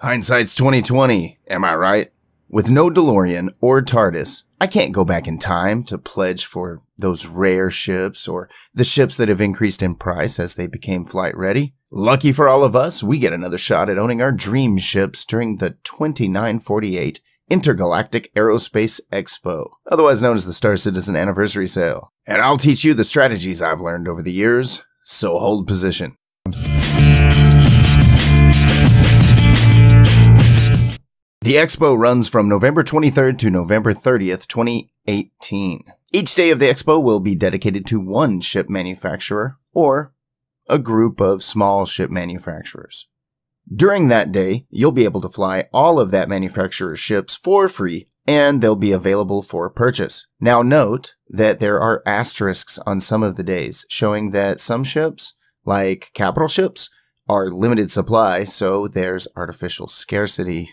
Hindsight's 2020, am I right? With no DeLorean or TARDIS, I can't go back in time to pledge for those rare ships or the ships that have increased in price as they became flight ready. Lucky for all of us, we get another shot at owning our dream ships during the 2948 Intergalactic Aerospace Expo, otherwise known as the Star Citizen Anniversary Sale. And I'll teach you the strategies I've learned over the years, so hold position. The expo runs from November 23rd to November 30th, 2018. Each day of the expo will be dedicated to one ship manufacturer or a group of small ship manufacturers. During that day, you'll be able to fly all of that manufacturer's ships for free, and they'll be available for purchase. Now note that there are asterisks on some of the days, showing that some ships, like capital ships, are limited supply, so there's artificial scarcity.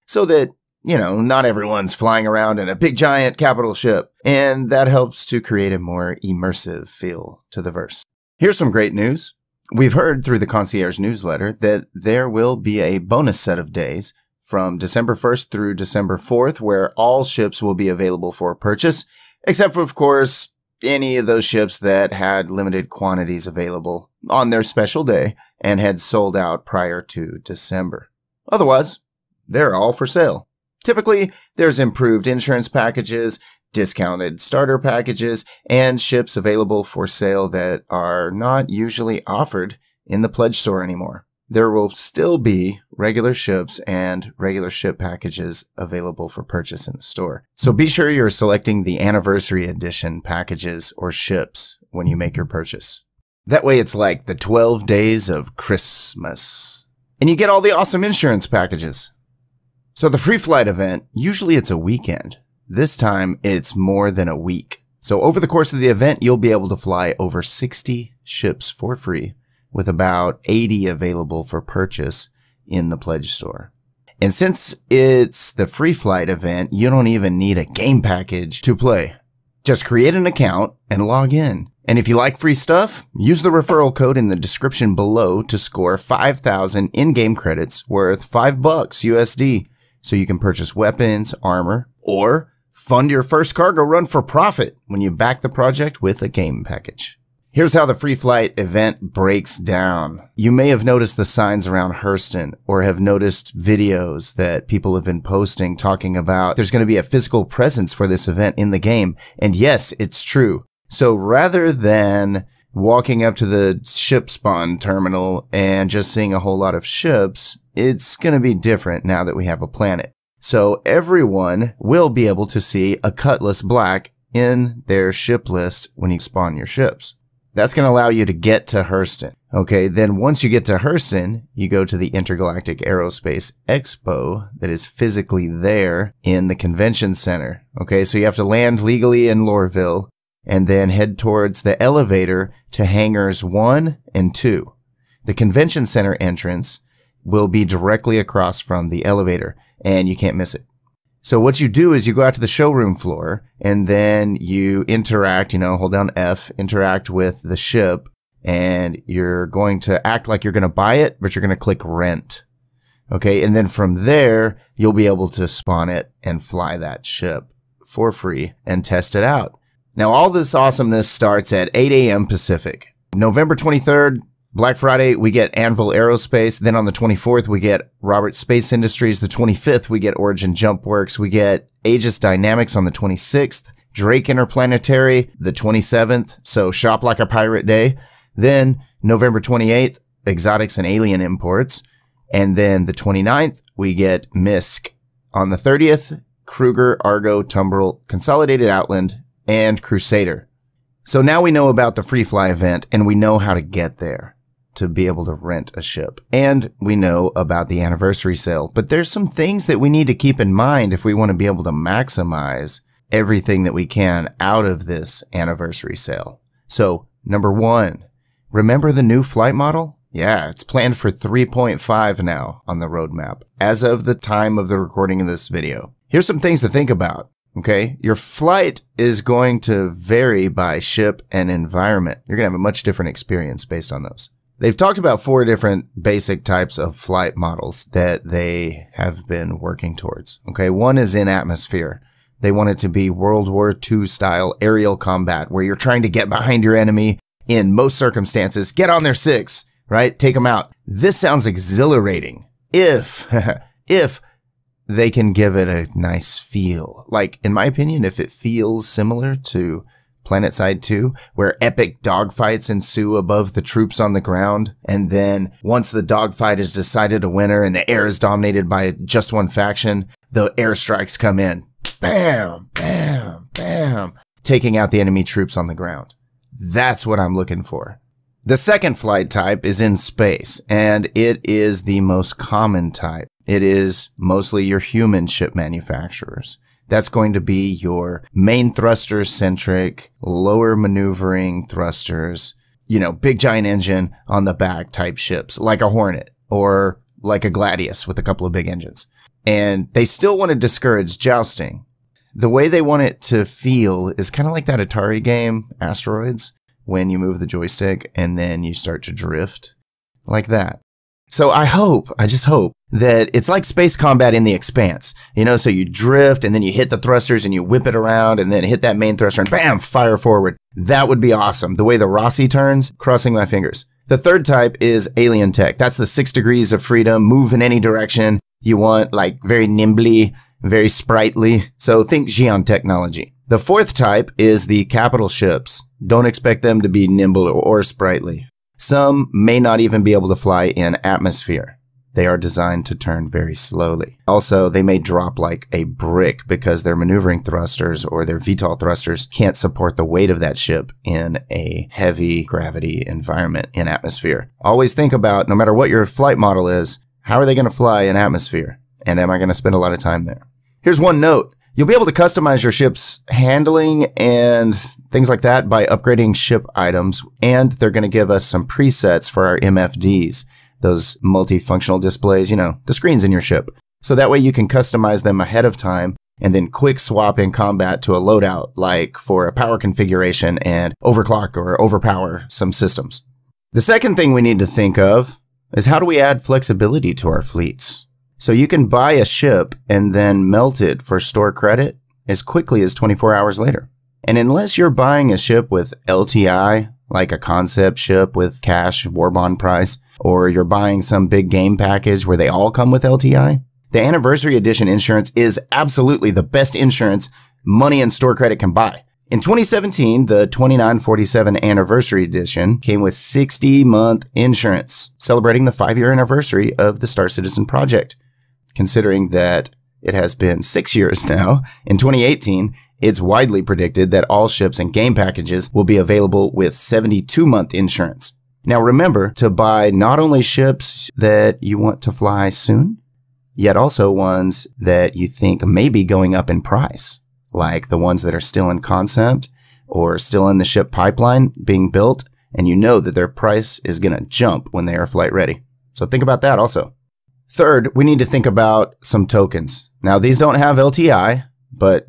So that, not everyone's flying around in a big giant capital ship, and that helps to create a more immersive feel to the verse. Here's some great news. We've heard through the Concierge newsletter that there will be a bonus set of days from December 1st through December 4th where all ships will be available for purchase, except for, of course, any of those ships that had limited quantities available on their special day and had sold out prior to December. Otherwise, they're all for sale. Typically, there's improved insurance packages, discounted starter packages, and ships available for sale that are not usually offered in the pledge store anymore. There will still be regular ships and regular ship packages available for purchase in the store. So be sure you're selecting the anniversary edition packages or ships when you make your purchase. That way it's like the 12 days of Christmas. And you get all the awesome insurance packages. So the free flight event, usually it's a weekend. This time it's more than a week. So over the course of the event, you'll be able to fly over 60 ships for free, with about 80 available for purchase in the pledge store. And since it's the free flight event, you don't even need a game package to play. Just create an account and log in. And if you like free stuff, use the referral code in the description below to score 5,000 in-game credits worth $5 USD. So you can purchase weapons, armor, or fund your first cargo run for profit when you back the project with a game package. Here's how the free flight event breaks down. You may have noticed the signs around Hurston or have noticed videos that people have been posting talking about there's going to be a physical presence for this event in the game. And yes, it's true. So rather than walking up to the ship spawn terminal and just seeing a whole lot of ships, it's going to be different now that we have a planet. So everyone will be able to see a Cutlass Black in their ship list when you spawn your ships. That's going to allow you to get to Hurston. Okay, then once you get to Hurston, you go to the Intergalactic Aerospace Expo that is physically there in the convention center. Okay, so you have to land legally in Lorville and then head towards the elevator to hangars 1 and 2. The convention center entrance will be directly across from the elevator, and you can't miss it. So what you do is you go out to the showroom floor, and then you interact, hold down F, interact with the ship, and you're going to act like you're going to buy it, but you're going to click rent. Okay, and then from there, you'll be able to spawn it and fly that ship for free and test it out. Now, all this awesomeness starts at 8 a.m. Pacific. November 23rd, Black Friday, we get Anvil Aerospace. Then on the 24th, we get Roberts Space Industries. The 25th, we get Origin Jump Works. We get Aegis Dynamics on the 26th. Drake Interplanetary, the 27th. So shop like a pirate day. Then November 28th, Exotics and Alien Imports. And then the 29th, we get MISC. On the 30th, Kruger, Argo, Tumbrel, Consolidated Outland, and Crusader. So now we know about the free fly event and we know how to get there to be able to rent a ship. And we know about the anniversary sale. But there's some things that we need to keep in mind if we want to be able to maximize everything that we can out of this anniversary sale. So, number 1, remember the new flight model? Yeah, it's planned for 3.5 now on the roadmap as of the time of the recording of this video. Here's some things to think about. Okay, your flight is going to vary by ship and environment. You're going to have a much different experience based on those. They've talked about 4 different basic types of flight models that they have been working towards. Okay, one is in atmosphere. They want it to be World War II style aerial combat where you're trying to get behind your enemy in most circumstances, get on their 6, right? Take them out. This sounds exhilarating if they can give it a nice feel. Like, in my opinion, if it feels similar to PlanetSide 2, where epic dogfights ensue above the troops on the ground, and then once the dogfight has decided a winner and the air is dominated by just one faction, the airstrikes come in. Bam, bam, bam, taking out the enemy troops on the ground. That's what I'm looking for. The second flight type is in space, and it is the most common type. It is mostly your human ship manufacturers. That's going to be your main thruster-centric, lower maneuvering thrusters, you know, big giant engine on the back type ships, like a Hornet or like a Gladius with a couple of big engines. And they still want to discourage jousting. The way they want it to feel is kind of like that Atari game, Asteroids, when you move the joystick and then you start to drift like that. So I just hope that it's like space combat in The Expanse, you know, so you drift and then you hit the thrusters and you whip it around and then hit that main thruster and bam, fire forward. That would be awesome. The way the Rossi turns, crossing my fingers. The third type is alien tech. That's the 6 degrees of freedom, move in any direction you want, like very nimbly, very sprightly. So think Xeon technology. The fourth type is the capital ships. Don't expect them to be nimble or sprightly. Some may not even be able to fly in atmosphere. They are designed to turn very slowly. Also, they may drop like a brick because their maneuvering thrusters or their VTOL thrusters can't support the weight of that ship in a heavy gravity environment in atmosphere. Always think about, no matter what your flight model is, how are they going to fly in atmosphere? And am I going to spend a lot of time there? Here's one note. You'll be able to customize your ship's handling and things like that by upgrading ship items, and they're going to give us some presets for our MFDs, those multifunctional displays, you know, the screens in your ship. So that way you can customize them ahead of time and then quick swap in combat to a loadout, like for a power configuration and overclock or overpower some systems. The second thing we need to think of is how do we add flexibility to our fleets? So you can buy a ship and then melt it for store credit as quickly as 24 hours later. And unless you're buying a ship with LTI, like a concept ship with cash war bond price, or you're buying some big game package where they all come with LTI, the anniversary edition insurance is absolutely the best insurance money and store credit can buy. In 2017, the 2947 anniversary edition came with 60-month insurance, celebrating the 5-year anniversary of the Star Citizen project. Considering that it has been 6 years now, in 2018, it's widely predicted that all ships and game packages will be available with 72-month insurance. Now remember to buy not only ships that you want to fly soon, yet also ones that you think may be going up in price, like the ones that are still in concept or still in the ship pipeline being built, and you know that their price is going to jump when they are flight ready. So think about that also. Third, we need to think about some tokens. Now, these don't have LTI, but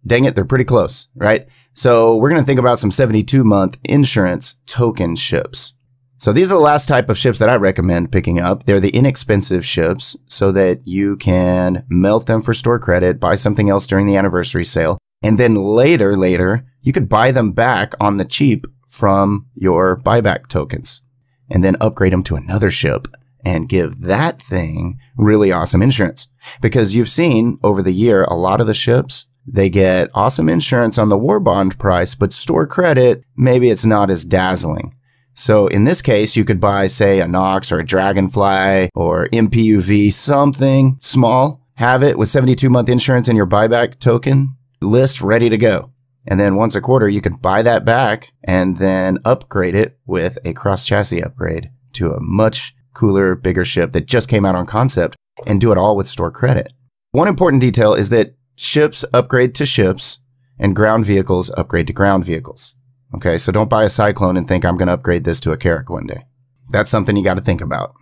dang it, they're pretty close, right? So we're going to think about some 72-month insurance token ships. So these are the last type of ships that I recommend picking up. They're the inexpensive ships so that you can melt them for store credit, buy something else during the anniversary sale, and then later, you could buy them back on the cheap from your buyback tokens and then upgrade them to another ship and give that thing really awesome insurance. Because you've seen over the year, a lot of the ships, they get awesome insurance on the war bond price, but store credit, maybe it's not as dazzling. So in this case, you could buy, say, a Nox or a Dragonfly or MPUV, something small, have it with 72-month insurance in your buyback token list ready to go. And then once a quarter, you could buy that back and then upgrade it with a cross-chassis upgrade to a much cooler, bigger ship that just came out on concept and do it all with store credit. One important detail is that ships upgrade to ships and ground vehicles upgrade to ground vehicles. Okay, so don't buy a Cyclone and think I'm going to upgrade this to a Carrack one day. That's something you got to think about.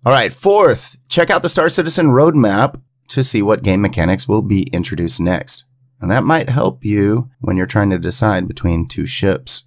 All right, fourth, check out the Star Citizen roadmap to see what game mechanics will be introduced next. And that might help you when you're trying to decide between two ships.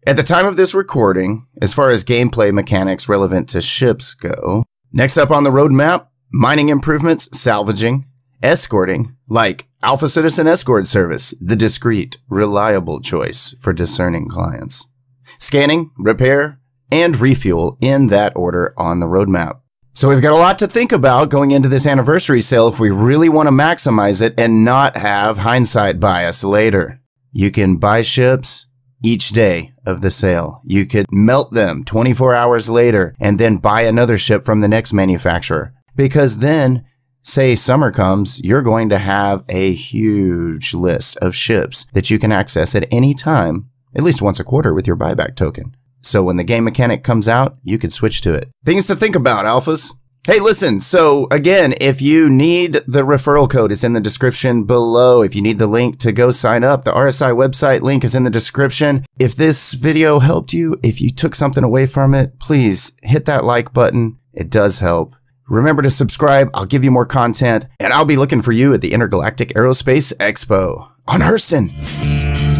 At the time of this recording, as far as gameplay mechanics relevant to ships go, next up on the roadmap, mining improvements, salvaging, escorting, like Alpha Citizen Escort Service, the discreet, reliable choice for discerning clients. Scanning, repair, and refuel in that order on the roadmap. So we've got a lot to think about going into this anniversary sale if we really want to maximize it and not have hindsight bias later. You can buy ships each day of the sale. You could melt them 24 hours later and then buy another ship from the next manufacturer. Because then, say summer comes, you're going to have a huge list of ships that you can access at any time, at least once a quarter with your buyback token. So when the game mechanic comes out, you could switch to it. Things to think about, alphas. Hey, listen, so again, if you need the referral code, it's in the description below. If you need the link to go sign up, the RSI website link is in the description. If this video helped you, if you took something away from it, please hit that like button. It does help. Remember to subscribe. I'll give you more content, and I'll be looking for you at the Intergalactic Aerospace Expo on Hurston.